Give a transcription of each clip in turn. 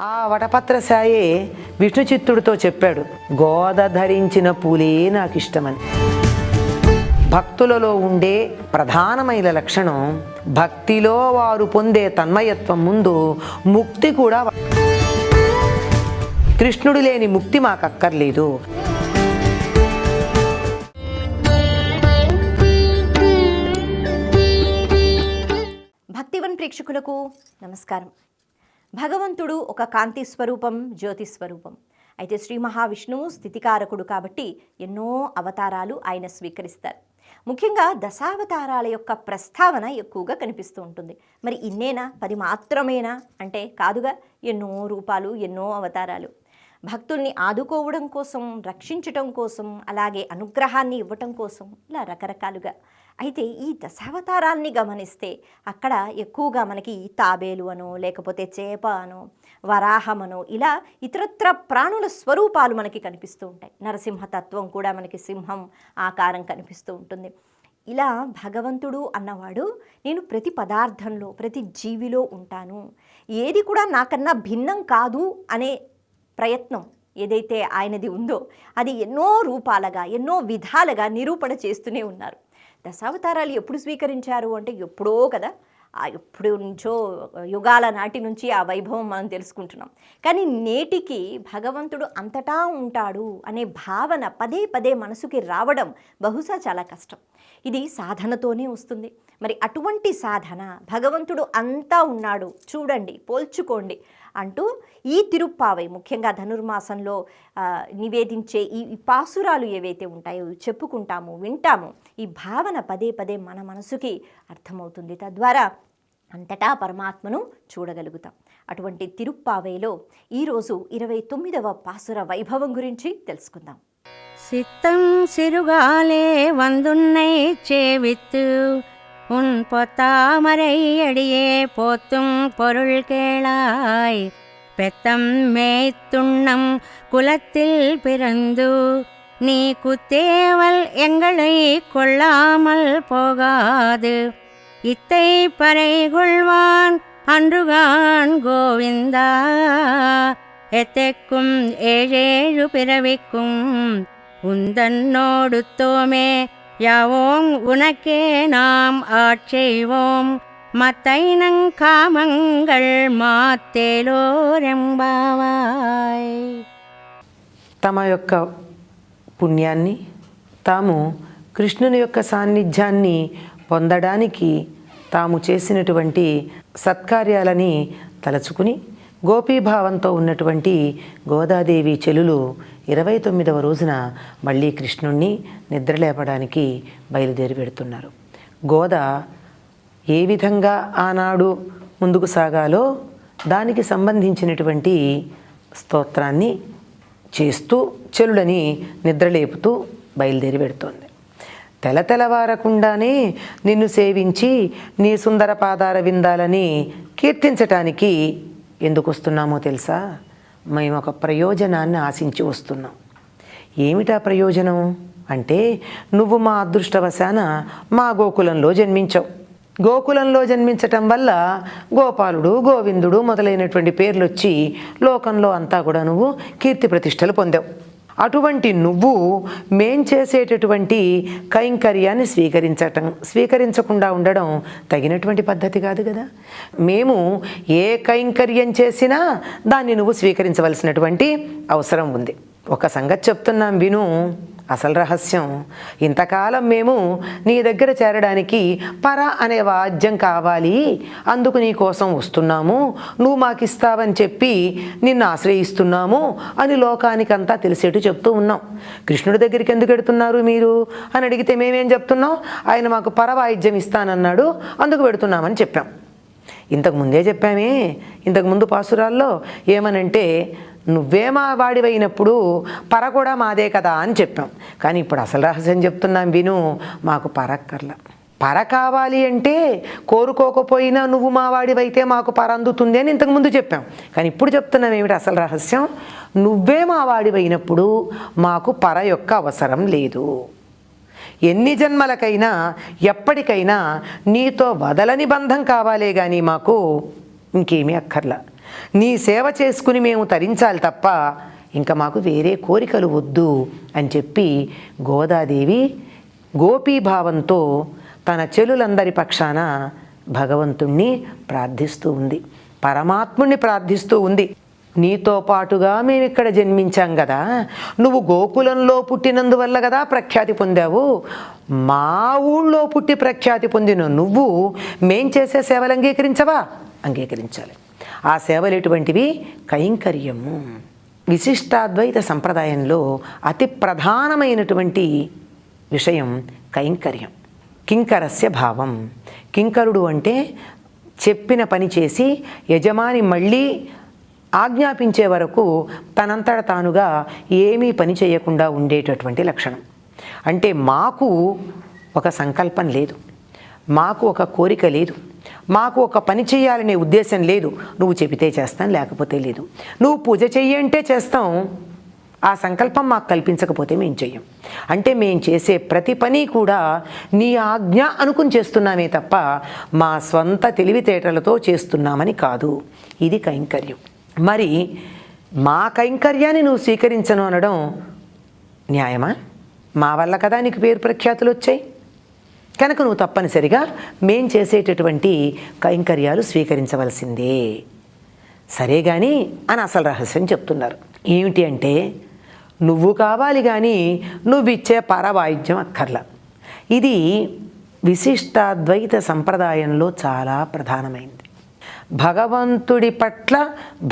ఆ వటపత్రసాయే విష్ణు చిత్తుడితో చెప్పాడు, గోద ధరించిన పూలే నాకు ఇష్టమని. భక్తులలో ఉండే ప్రధానమైన లక్షణం, భక్తిలో వారు పొందే తన్మయత్వం ముందు ముక్తి కూడా. కృష్ణుడు లేని ముక్తి మాకు అక్కర్లేదు. భక్తివన్ ప్రేక్షకులకు నమస్కారం. భగవంతుడు ఒక కాంతి స్వరూపం, జ్యోతి స్వరూపం. అయితే శ్రీ మహావిష్ణువు స్థితికారకుడు కాబట్టి ఎన్నో అవతారాలు ఆయన స్వీకరిస్తారు. ముఖ్యంగా దశావతారాల యొక్క ప్రస్తావన ఎక్కువగా కనిపిస్తూ ఉంటుంది. మరి ఇన్నేనా, 10 మాత్రమేనా అంటే కాదుగా, ఎన్నో రూపాలు, ఎన్నో అవతారాలు. భక్తుల్ని ఆదుకోవడం కోసం, రక్షించటం కోసం, అలాగే అనుగ్రహాన్ని ఇవ్వటం కోసం, ఇలా రకరకాలుగా. అయితే ఈ దశావతారాల్ని గమనిస్తే అక్కడ ఎక్కువగా మనకి తాబేలు అనో, లేకపోతే చేప అనో, వరాహమనో, ఇలా ఇతరత్ర ప్రాణుల స్వరూపాలు మనకి కనిపిస్తూ ఉంటాయి. నరసింహతత్వం కూడా మనకి సింహం ఆకారం కనిపిస్తూ ఉంటుంది. ఇలా భగవంతుడు అన్నవాడు నేను ప్రతి పదార్థంలో, ప్రతి జీవిలో ఉంటాను, ఏది కూడా నాకన్నా భిన్నం కాదు అనే ప్రయత్నం ఏదైతే ఆయనది ఉందో అది ఎన్నో రూపాలుగా, ఎన్నో విధాలుగా నిరూపణ చేస్తూనే ఉన్నారు. దశావతారాలు ఎప్పుడు స్వీకరించారు అంటే ఎప్పుడో కదా, ఎప్పుడు నుంచో యుగాల నాటి నుంచి ఆ వైభవం మనం తెలుసుకుంటున్నాం. కానీ నేటికి భగవంతుడు అంతటా ఉంటాడు అనే భావన పదే పదే మనసుకి రావడం బహుశా చాలా కష్టం. ఇది సాధనతోనే వస్తుంది. మరి అటువంటి సాధన, భగవంతుడు అంతా ఉన్నాడు చూడండి, పోల్చుకోండి అంటూ ఈ తిరుప్పావై, ముఖ్యంగా ధనుర్మాసంలో నివేదించే ఈ పాసురాలు ఏవైతే ఉంటాయో చెప్పుకుంటాము, వింటాము. ఈ భావన పదే పదే మన మనసుకి అర్థమవుతుంది. తద్వారా అంతటా పరమాత్మను చూడగలుగుతాం. అటువంటి తిరుప్పావైలో ఈరోజు 29వ పాసుర వైభవం గురించి తెలుసుకుందాం. சித்தம் சிறுகாலே வந்துன்னை சேவித்து உன் பொத்தாமரை அடியே போத்தும் பொருள் கேளாய். பெத்தம் மேய்த்துண்ணம் குலத்தில் பிறந்து நீ குத்தேவல் எங்களை கொள்ளாமல் போகாது. இத்தை பறை கொள்வான் அன்றுகான் கோவிந்தா. எத்தெக்கும் ஏழேழு பிறவிக்கும் உந்தன்னோடுத்தோமே யாவோம் உனக்கே நாம் ஆட்செய்வோம். மத்தைனங்காமங்கள் మాత్తేలోరెంబావాయ్. తమ యొక్క పుణ్యాన్ని, తాము కృష్ణుని యొక్క సాన్నిధ్యాన్ని పొందడానికి తాము చేసినటువంటి సత్కార్యాలని తలచుకుని గోపీభావంతో ఉన్నటువంటి గోదాదేవి చెలులు 29వ రోజున మళ్ళీ కృష్ణుణ్ణి నిద్రలేపడానికి బయలుదేరి పెడుతున్నారు. గోద ఏ విధంగా ఆనాడు ముందుకు సాగాలో దానికి సంబంధించినటువంటి స్తోత్రాన్ని చేస్తూ చెలులని నిద్రలేపుతూ బయలుదేరి పెడుతోంది. తెలతెలవారకుండానే నిన్ను సేవించి నీ సుందర పాదార విందాలని కీర్తించటానికి ఎందుకు వస్తున్నామో తెలుసా? మేము ఒక ప్రయోజనాన్ని ఆశించి వస్తున్నాం. ఏమిటా ప్రయోజనం అంటే, నువ్వు మా అదృష్టవశాన మా గోకులంలో జన్మించావు. గోకులంలో జన్మించటం వల్ల గోపాలుడు, గోవిందుడు మొదలైనటువంటి పేర్లు వచ్చి లోకంలో అంతా కూడా నువ్వు కీర్తి ప్రతిష్టలు పొందావు. అటువంటి నువ్వు మేం చేసేటటువంటి కైంకర్యాన్ని స్వీకరించకుండా ఉండడం తగినటువంటి పద్ధతి కాదు కదా. మేము ఏ కైంకర్యం చేసినా దాన్ని నువ్వు స్వీకరించవలసినటువంటి అవసరం ఉంది. ఒక సంగతి చెప్తున్నాం విను, అసలు రహస్యం. ఇంతకాలం మేము నీ దగ్గర చేరడానికి పర అనే వాద్యం కావాలి, అందుకు నీ కోసం వస్తున్నాము, నువ్వు మాకు ఇస్తావని చెప్పి నిన్ను ఆశ్రయిస్తున్నాము అని లోకానికంతా తెలిసేట్టు చెప్తూ ఉన్నాం. కృష్ణుడి దగ్గరికి ఎందుకు పెడుతున్నారు మీరు అని అడిగితే మేమేం చెప్తున్నాం? ఆయన మాకు పర వాయిద్యం ఇస్తానన్నాడు, అందుకు పెడుతున్నామని చెప్పాం. ఇంతకుముందే చెప్పామే, ఇంతకుముందు పాసురాల్లో ఏమనంటే, నువ్వే మా వాడివైనప్పుడు పర కూడా మాదే కదా అని చెప్పాం. కానీ ఇప్పుడు అసలు రహస్యం చెప్తున్నాం విను, మాకు పరక్కర్ల. పర కావాలి అంటే కోరుకోకపోయినా నువ్వు మా వాడివైతే మాకు పర అందుతుంది అని ఇంతకుముందు చెప్పాం. కానీ ఇప్పుడు చెప్తున్నాం ఏమిటి అసలు రహస్యం? నువ్వే మా వాడివైనప్పుడు మాకు పర యొక్క అవసరం లేదు. ఎన్ని జన్మలకైనా ఎప్పటికైనా నీతో వదలని బంధం కావాలే కానీ మాకు ఇంకేమీ అక్కర్లా. నీ సేవ చేసుకుని మేము తరించాలి తప్ప ఇంకా మాకు వేరే కోరికలు వద్దు అని చెప్పి గోదాదేవి గోపీభావంతో తన చెలులందరి పక్షాన భగవంతుణ్ణి ప్రార్థిస్తూ ఉంది, పరమాత్ముణ్ణి ప్రార్థిస్తూ ఉంది. నీతో పాటుగా మేము ఇక్కడ జన్మించాం కదా, నువ్వు గోకులంలో పుట్టినందువల్ల కదా ప్రఖ్యాతి పొందావు. మా ఊళ్ళో పుట్టి ప్రఖ్యాతి పొందిన నువ్వు మేం చేసే సేవలు అంగీకరించవా? అంగీకరించాలి. ఆ సేవలు ఎటువంటివి? కైంకర్యము. విశిష్టాద్వైత సంప్రదాయంలో అతి ప్రధానమైనటువంటి విషయం కైంకర్యం. కింకరస్య భావం. కింకరుడు అంటే చెప్పిన పని చేసి యజమాని మళ్ళీ ఆజ్ఞాపించే వరకు తనంతట తానుగా ఏమీ పని చేయకుండా ఉండేటటువంటి లక్షణం. అంటే మాకు ఒక సంకల్పం లేదు, మాకు ఒక కోరిక లేదు, మాకు ఒక పని చేయాలనే ఉద్దేశం లేదు. నువ్వు చెబితే చేస్తాం, లేకపోతే లేదు. నువ్వు పూజ చెయ్యంటే చేస్తాం, ఆ సంకల్పం మాకు కల్పించకపోతే మేము చెయ్యం. అంటే మేము చేసే ప్రతి పని కూడా నీ ఆజ్ఞ అనుకుని చేస్తున్నామే తప్ప మా స్వంత తెలివితేటలతో చేస్తున్నామని కాదు. ఇది కైంకర్యం. మరి మా కైంకర్యాన్ని నువ్వు స్వీకరించను అనడం న్యాయమా? మా వల్ల కదా నీకు పేరు ప్రఖ్యాతులు వచ్చాయి, కనుక నువ్వు తప్పనిసరిగా మేం చేసేటటువంటి కైంకర్యాలు స్వీకరించవలసిందే. సరే కానీ అని అసలు రహస్యం చెప్తున్నారు. ఏమిటి అంటే, నువ్వు కావాలి కానీ నువ్విచ్చే పరవాయిద్యం అక్కర్లా. ఇది విశిష్టాద్వైత సంప్రదాయంలో చాలా ప్రధానమైంది. భగవంతుడి పట్ల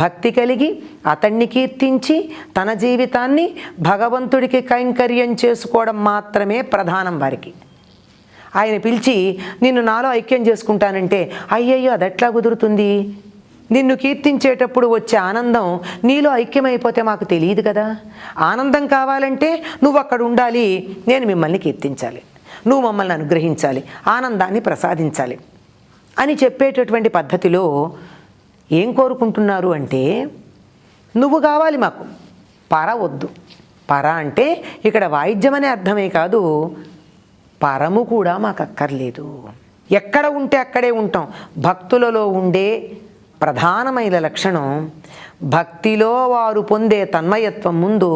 భక్తి కలిగి అతన్ని కీర్తించి తన జీవితాన్ని భగవంతుడికి కైంకర్యం చేసుకోవడం మాత్రమే ప్రధానం వారికి. ఆయన పిలిచి నిన్ను నాలో ఐక్యం చేసుకుంటానంటే అయ్యయ్యో అదెట్లా కుదురుతుంది? నిన్ను కీర్తించేటప్పుడు వచ్చే ఆనందం నీలో ఐక్యమైపోతే మాకు తెలియదు కదా. ఆనందం కావాలంటే నువ్వు అక్కడ ఉండాలి, నేను మిమ్మల్ని కీర్తించాలి, నువ్వు మమ్మల్ని అనుగ్రహించాలి, ఆనందాన్ని ప్రసాదించాలి అని చెప్పేటటువంటి పద్ధతిలో ఏం కోరుకుంటున్నారు అంటే, నువ్వు కావాలి మాకు, పర వద్దు. పర అంటే ఇక్కడ వాయిద్యం అనే అర్థమే కాదు, పరము కూడా మాకు అక్కర్లేదు. ఎక్కడ ఉంటే అక్కడే ఉంటాం. భక్తులలో ఉండే ప్రధానమైన లక్షణం, భక్తిలో వారు పొందే తన్మయత్వం ముందు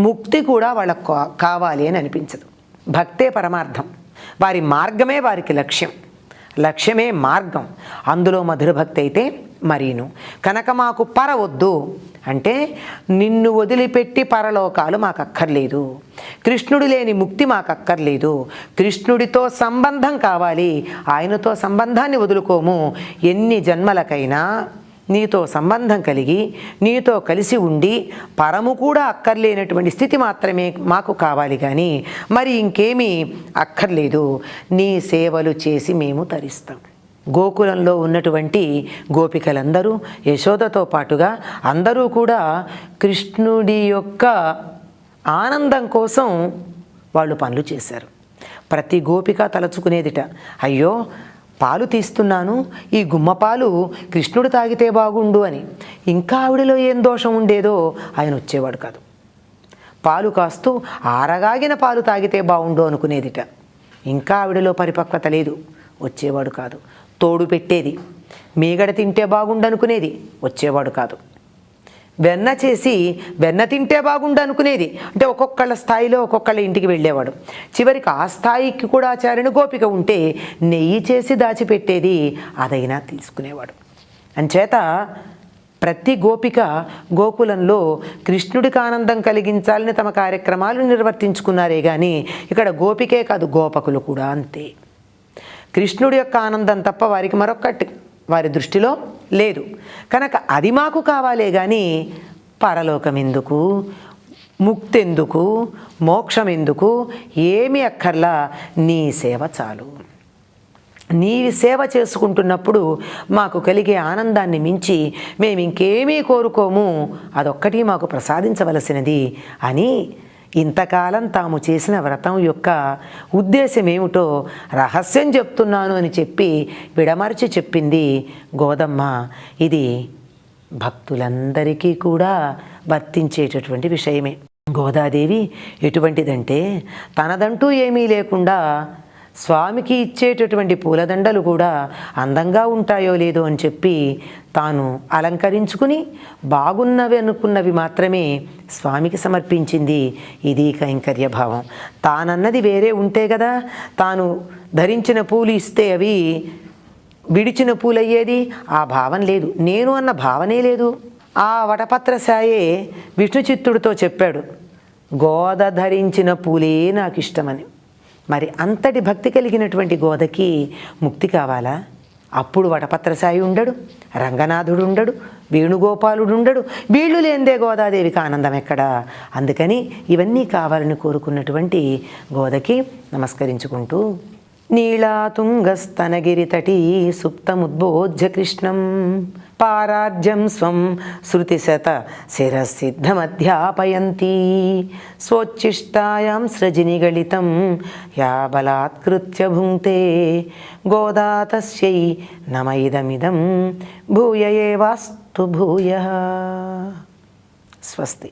ముక్తి కూడా వాళ్ళకు కావాలి అని అనిపించదు. భక్తే పరమార్థం, వారి మార్గమే వారికి లక్ష్యం, లక్ష్యమే మార్గం. అందులో మధుర భక్తి అయితే మరీను. కనుక మాకు పర వద్దు అంటే నిన్ను వదిలిపెట్టి పరలోకాలు మాకు అక్కర్లేదు, కృష్ణుడు లేని ముక్తి మాకు అక్కర్లేదు, కృష్ణుడితో సంబంధం కావాలి, ఆయనతో సంబంధాన్ని వదులుకోము. ఎన్ని జన్మలకైనా నీతో సంబంధం కలిగి నీతో కలిసి ఉండి పరము కూడా అక్కర్లేనటువంటి స్థితి మాత్రమే మాకు కావాలి, కానీ మరి ఇంకేమీ అక్కర్లేదు. నీ సేవలు చేసి మేము తరిస్తాం. గోకులంలో ఉన్నటువంటి గోపికలందరూ యశోదతో పాటుగా అందరూ కూడా కృష్ణుడి యొక్క ఆనందం కోసం వాళ్ళు పనులు చేశారు. ప్రతి గోపిక తలచుకునేదిట, అయ్యో పాలు తీస్తున్నాను, ఈ గుమ్మ పాలు కృష్ణుడు తాగితే బాగుండు అని. ఇంకా ఆవిడలో ఏం దోషం ఉండేదో ఆయన వచ్చేవాడు కాదు. పాలు కాస్తూ ఆరగాగిన పాలు తాగితే బాగుండు అనుకునేదిట. ఇంకా ఆవిడలో పరిపక్వత లేదు, వచ్చేవాడు కాదు. తోడు పెట్టేది, మీగడ తింటే బాగుండు అనుకునేది, వచ్చేవాడు కాదు. వెన్న చేసి వెన్న తింటే బాగుండు అనుకునేది, అంటే ఒక్కొక్కళ్ళ స్థాయిలో ఒక్కొక్కళ్ళ ఇంటికి వెళ్ళేవాడు. చివరికి ఆ స్థాయికి కూడా ఆచార్యుని గోపిక ఉంటే నెయ్యి చేసి దాచిపెట్టేది, అదైనా తీసుకునేవాడు. అంచేత ప్రతి గోపిక గోకులంలో కృష్ణుడికి ఆనందం కలిగించాలని తమ కార్యక్రమాలు నిర్వర్తించుకున్నారే కానీ ఇక్కడ గోపికే కాదు, గోపకులు కూడా అంతే. కృష్ణుడి యొక్క ఆనందం తప్ప వారికి మరొక్కటి వారి దృష్టిలో లేదు. కనుక అది మాకు కావాలే కానీ పరలోకం ఎందుకు, ముక్తి ఎందుకు, మోక్షం ఎందుకు, ఏమీ అక్కర్లా, నీ సేవ చాలు. నీ సేవ చేసుకుంటున్నప్పుడు మాకు కలిగే ఆనందాన్ని మించి మేము ఇంకేమీ కోరుకోము, అదొక్కటి మాకు ప్రసాదించవలసినది అని ఇంతకాలం తాము చేసిన వ్రతం యొక్క ఉద్దేశం ఏమిటో రహస్యం చెప్తున్నాను అని చెప్పి విడమర్చి చెప్పింది గోదమ్మ. ఇది భక్తులందరికీ కూడా వర్తించేటటువంటి విషయమే. గోదాదేవి ఎటువంటిదంటే తనదంటూ ఏమీ లేకుండా స్వామికి ఇచ్చేటటువంటి పూలదండలు కూడా అందంగా ఉంటాయో లేదో అని చెప్పి తాను అలంకరించుకుని బాగున్నవి అనుకున్నవి మాత్రమే స్వామికి సమర్పించింది. ఇది కైంకర్య భావం. తానన్నది వేరే ఉంటే కదా తాను ధరించిన పూలు ఇస్తే అవి విడిచిన పూలయ్యేది. ఆ భావం లేదు, నేను అన్న భావనే లేదు. ఆ వటపత్రసాయే విష్ణు చిత్తుడితో చెప్పాడు, గోద ధరించిన పూలే నాకు ఇష్టమని. మరి అంతటి భక్తి కలిగినటువంటి గోదకి ముక్తి కావాలా? అప్పుడు వటపత్రసాయి ఉండడు, రంగనాథుడు ఉండడు, వేణుగోపాలుడు ఉండడు. వీళ్ళు లేనిదే గోదాదేవికి ఆనందం ఎక్కడా? అందుకని ఇవన్నీ కావాలని కోరుకున్నటువంటి గోదకి నమస్కరించుకుంటూ నీళాతుంగస్తనగిరితటీ సుప్తముద్బోధ్య కృష్ణం పారార్జం స్వం శృతిశత శిరసిద్ధమధ్యాపయంతి స్వోచ్ఛిష్టాయాం సృజినిగళితం యా బలాత్కృత్య భుంక్తే గోదా తస్యై నమ ఇదమిదం భూయ ఏవాస్తు భూయః. స్వస్తి.